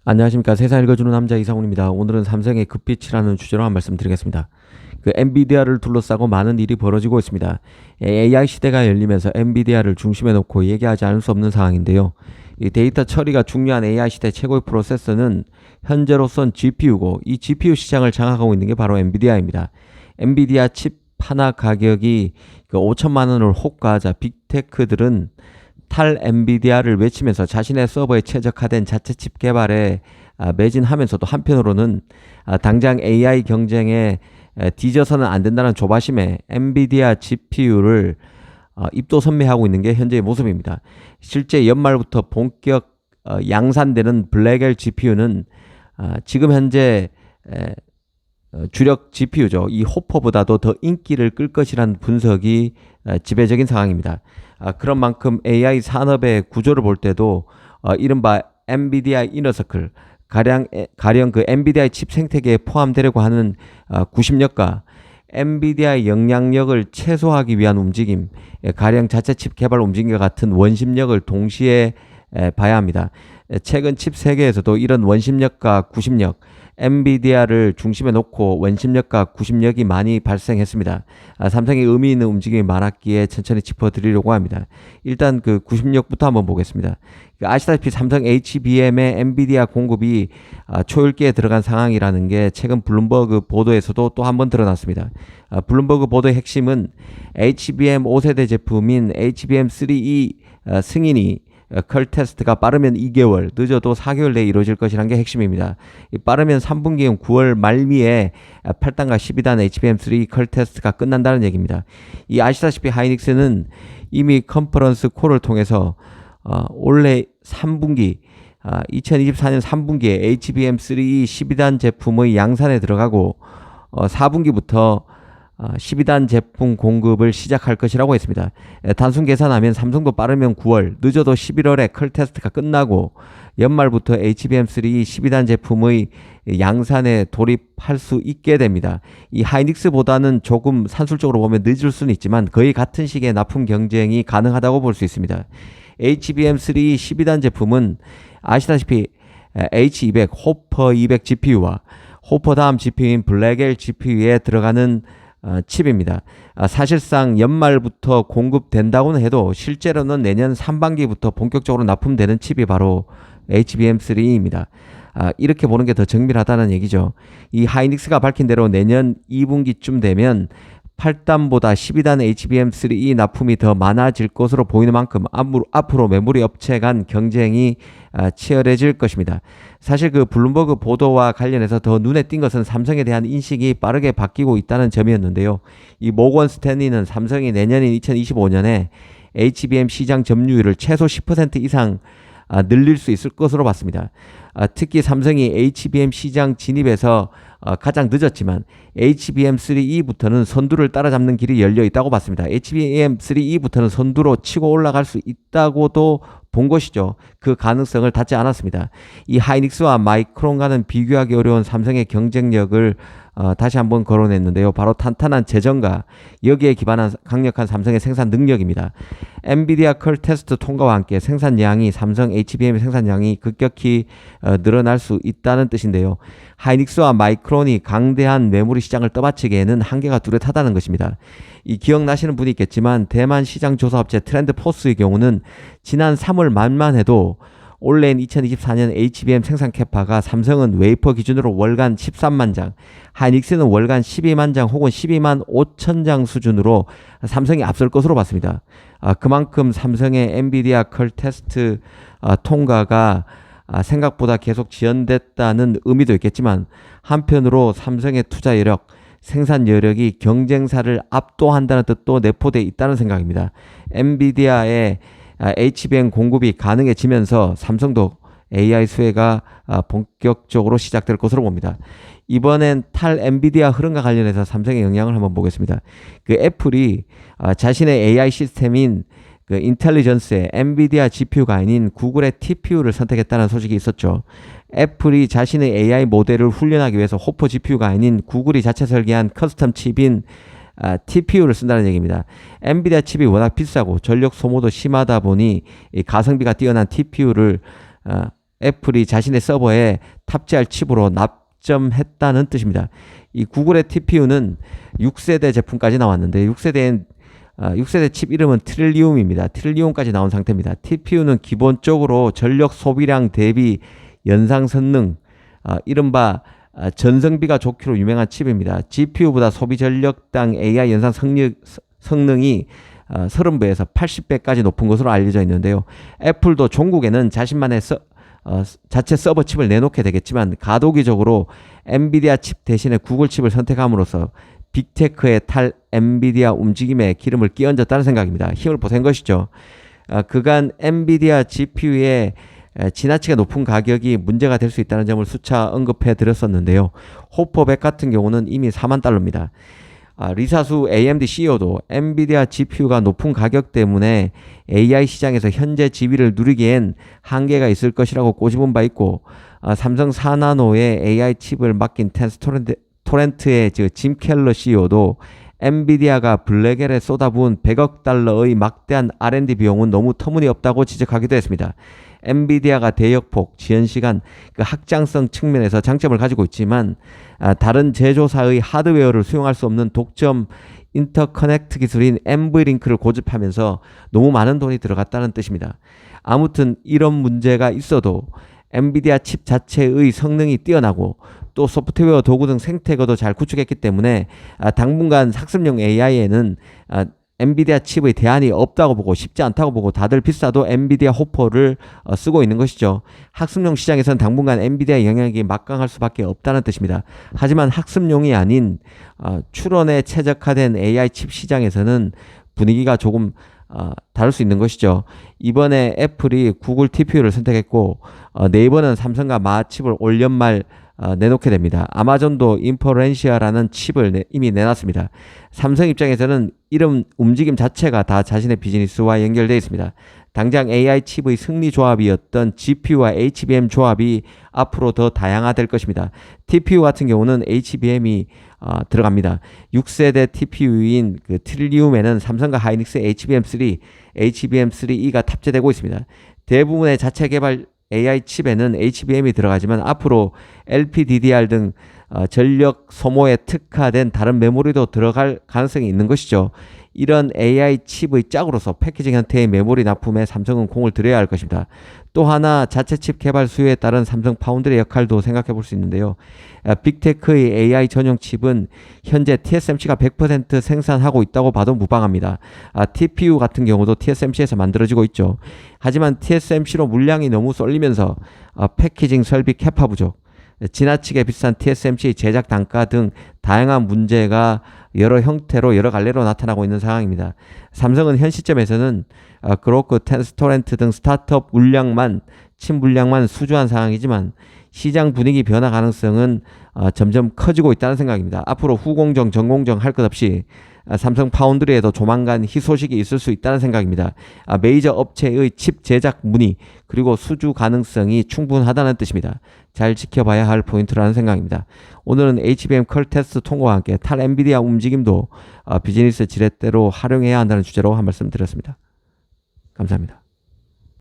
안녕하십니까. 세상 읽어주는 남자 이상훈입니다. 오늘은 삼성의 급빛이라는 주제로 한 말씀 드리겠습니다. 엔비디아를 둘러싸고 많은 일이 벌어지고 있습니다. AI 시대가 열리면서 엔비디아를 중심에 놓고 얘기하지 않을 수 없는 상황인데요. 이 데이터 처리가 중요한 AI 시대 최고의 프로세서는 현재로선 GPU고, 이 GPU 시장을 장악하고 있는 게 바로 엔비디아입니다. 엔비디아 칩 하나 가격이 5천만 원을 호가하자 빅테크들은 탈 엔비디아를 외치면서 자신의 서버에 최적화된 자체 칩 개발에 매진하면서도 한편으로는 당장 AI 경쟁에 뒤져서는 안 된다는 조바심에 엔비디아 GPU를 입도 선매하고 있는 게 현재의 모습입니다. 실제 연말부터 본격 양산되는 블랙엘 GPU는 지금 현재 주력 GPU죠. 이 호퍼보다도 더 인기를 끌 것이라는 분석이 지배적인 상황입니다. 그런 만큼 AI 산업의 구조를 볼 때도 이른바 엔비디아 이너서클, 가령 그 엔비디아의 칩 생태계에 포함되려고 하는 구심력과 엔비디아의 영향력을 최소화하기 위한 움직임, 가령 자체 칩 개발 움직임과 같은 원심력을 동시에 봐야 합니다. 최근 칩 세계에서도 이런 원심력과 구심력, 엔비디아를 중심에 놓고 원심력과 구심력이 많이 발생했습니다. 삼성의 의미 있는 움직임이 많았기에 천천히 짚어드리려고 합니다. 일단 그 구심력부터 한번 보겠습니다. 아시다시피 삼성 HBM의 엔비디아 공급이 초읽기에 들어간 상황이라는 게 최근 블룸버그 보도에서도 또 한 번 드러났습니다. 블룸버그 보도의 핵심은 HBM 5세대 제품인 HBM3E 승인이 컬 테스트가 빠르면 2개월, 늦어도 4개월 내에 이루어질 것이라는 게 핵심입니다. 빠르면 3분기인 9월 말미에 8단과 12단 HBM3 컬 테스트가 끝난다는 얘기입니다. 이 아시다시피 하이닉스는 이미 컨퍼런스 콜을 통해서 올해 3분기 2024년 3분기에 HBM3 12단 제품의 양산에 들어가고 4분기부터 12단 제품 공급을 시작할 것이라고 했습니다. 단순 계산하면 삼성도 빠르면 9월, 늦어도 11월에 컬 테스트가 끝나고 연말부터 HBM3 12단 제품의 양산에 돌입할 수 있게 됩니다. 이 하이닉스보다는 조금 산술적으로 보면 늦을 수는 있지만 거의 같은 시기에 납품 경쟁이 가능하다고 볼 수 있습니다. HBM3 12단 제품은 아시다시피 H200 호퍼 200 GPU와 호퍼 다음 GPU인 블랙엘 GPU에 들어가는 칩입니다. 사실상 연말부터 공급된다고는 해도 실제로는 내년 3반기부터 본격적으로 납품되는 칩이 바로 HBM3입니다. 이렇게 보는 게 더 정밀하다는 얘기죠. 이 하이닉스가 밝힌 대로 내년 2분기쯤 되면 8단보다 12단 HBM3E 납품이 더 많아질 것으로 보이는 만큼 앞으로 메모리 업체 간 경쟁이 치열해질 것입니다. 사실 그 블룸버그 보도와 관련해서 더 눈에 띈 것은 삼성에 대한 인식이 빠르게 바뀌고 있다는 점이었는데요. 이 모건 스탠리는 삼성이 내년인 2025년에 HBM 시장 점유율을 최소 10% 이상 늘릴 수 있을 것으로 봤습니다. 특히 삼성이 HBM 시장 진입에서 가장 늦었지만 HBM3E부터는 선두를 따라잡는 길이 열려 있다고 봤습니다. HBM3E부터는 선두로 치고 올라갈 수 있다고도 본 것이죠. 그 가능성을 닫지 않았습니다. 이 하이닉스와 마이크론과는 비교하기 어려운 삼성의 경쟁력을 다시 한번 거론했는데요. 바로 탄탄한 재정과 여기에 기반한 강력한 삼성의 생산 능력입니다. 엔비디아 컬 테스트 통과와 함께 생산량이 삼성 HBM 생산량이 급격히 늘어날 수 있다는 뜻인데요. 하이닉스와 마이크론이 강대한 메모리 시장을 떠받치기에는 한계가 뚜렷하다는 것입니다. 이 기억나시는 분이 있겠지만 대만 시장 조사업체 트렌드포스의 경우는 지난 3월 말만 해도 올해인 2024년 HBM 생산 캐파가 삼성은 웨이퍼 기준으로 월간 13만 장, 하이닉스는 월간 12만 장 혹은 12만 5천 장 수준으로 삼성이 앞설 것으로 봤습니다. 그만큼 삼성의 엔비디아 컬 테스트 통과가 생각보다 계속 지연됐다는 의미도 있겠지만 한편으로 삼성의 투자 여력, 생산 여력이 경쟁사를 압도한다는 뜻도 내포되어 있다는 생각입니다. 엔비디아의 HBM 공급이 가능해지면서 삼성도 AI 수혜가 본격적으로 시작될 것으로 봅니다. 이번엔 탈 엔비디아 흐름과 관련해서 삼성의 영향을 한번 보겠습니다. 애플이 자신의 AI 시스템인 인텔리전스의 엔비디아 GPU가 아닌 구글의 TPU를 선택했다는 소식이 있었죠. 애플이 자신의 AI 모델을 훈련하기 위해서 호퍼 GPU가 아닌 구글이 자체 설계한 커스텀 칩인 TPU를 쓴다는 얘기입니다. 엔비디아 칩이 워낙 비싸고 전력 소모도 심하다 보니 이 가성비가 뛰어난 TPU를 애플이 자신의 서버에 탑재할 칩으로 납점했다는 뜻입니다. 이 구글의 TPU는 6세대 제품까지 나왔는데 6세대 칩 이름은 트릴리움입니다. 트릴리움까지 나온 상태입니다. TPU는 기본적으로 전력 소비량 대비 연상 성능, 이른바 전성비가 좋기로 유명한 칩입니다. GPU보다 소비 전력당 AI 연산 성능이 30배에서 80배까지 높은 것으로 알려져 있는데요. 애플도 종국에는 자신만의 자체 서버 칩을 내놓게 되겠지만 가도기적으로 엔비디아 칩 대신에 구글 칩을 선택함으로써 빅테크의 탈 엔비디아 움직임에 기름을 끼얹었다는 생각입니다. 힘을 보탠 것이죠. 그간 엔비디아 GPU의 지나치게 높은 가격이 문제가 될 수 있다는 점을 수차 언급해 드렸었는데요. 호퍼백 같은 경우는 이미 4만 달러입니다. 리사수 AMD CEO도 엔비디아 GPU가 높은 가격 때문에 AI 시장에서 현재 지위를 누리기엔 한계가 있을 것이라고 꼬집은 바 있고, 삼성 4나노의 AI 칩을 맡긴 텐스토렌트의 짐 켈러 CEO도 엔비디아가 블랙엘에 쏟아부은 100억 달러의 막대한 R&D 비용은 너무 터무니없다고 지적하기도 했습니다. 엔비디아가 대역폭, 지연시간, 확장성 측면에서 장점을 가지고 있지만 다른 제조사의 하드웨어를 수용할 수 없는 독점 인터커넥트 기술인 NV링크를 고집하면서 너무 많은 돈이 들어갔다는 뜻입니다. 아무튼 이런 문제가 있어도 엔비디아 칩 자체의 성능이 뛰어나고 또 소프트웨어 도구 등 생태계도 잘 구축했기 때문에 당분간 학습용 AI에는 엔비디아 칩의 대안이 없다고 보고 쉽지 않다고 보고 다들 비싸도 엔비디아 호퍼를 쓰고 있는 것이죠. 학습용 시장에서는 당분간 엔비디아 영향력이 막강할 수밖에 없다는 뜻입니다. 하지만 학습용이 아닌 출원에 최적화된 AI 칩 시장에서는 분위기가 조금 다를 수 있는 것이죠. 이번에 애플이 구글 TPU를 선택했고 네이버는 삼성과 마칩을 올 연말 내놓게 됩니다. 아마존도 인퍼렌시아라는 칩을 이미 내놨습니다. 삼성 입장에서는 이런 움직임 자체가 다 자신의 비즈니스와 연결되어 있습니다. 당장 AI 칩의 승리 조합이었던 GPU와 HBM 조합이 앞으로 더 다양화될 것입니다. TPU 같은 경우는 HBM이 들어갑니다. 6세대 TPU인 트릴리움에는 삼성과 하이닉스 HBM3E가 탑재되고 있습니다. 대부분의 자체 개발 AI 칩에는 HBM이 들어가지만 앞으로 LPDDR 등 전력 소모에 특화된 다른 메모리도 들어갈 가능성이 있는 것이죠. 이런 AI 칩의 짝으로서 패키징 형태의 메모리 납품에 삼성은 공을 들여야 할 것입니다. 또 하나 자체 칩 개발 수요에 따른 삼성 파운드리의 역할도 생각해 볼 수 있는데요. 빅테크의 AI 전용 칩은 현재 TSMC가 100% 생산하고 있다고 봐도 무방합니다. TPU 같은 경우도 TSMC에서 만들어지고 있죠. 하지만 TSMC로 물량이 너무 쏠리면서 패키징 설비 캐파 부족, 지나치게 비싼 TSMC 제작 단가 등 다양한 문제가 여러 형태로 여러 갈래로 나타나고 있는 상황입니다. 삼성은 현 시점에서는 그로크, 텐스토렌트 등 스타트업 칩 물량만 수주한 상황이지만 시장 분위기 변화 가능성은 점점 커지고 있다는 생각입니다. 앞으로 후공정, 전공정 할 것 없이 삼성 파운드리에도 조만간 희소식이 있을 수 있다는 생각입니다. 메이저 업체의 칩 제작 문의 그리고 수주 가능성이 충분하다는 뜻입니다. 잘 지켜봐야 할 포인트라는 생각입니다. 오늘은 HBM 컬 테스트 통과와 함께 탈 엔비디아 움직임도 비즈니스 지렛대로 활용해야 한다는 주제로 한 말씀 드렸습니다. 감사합니다.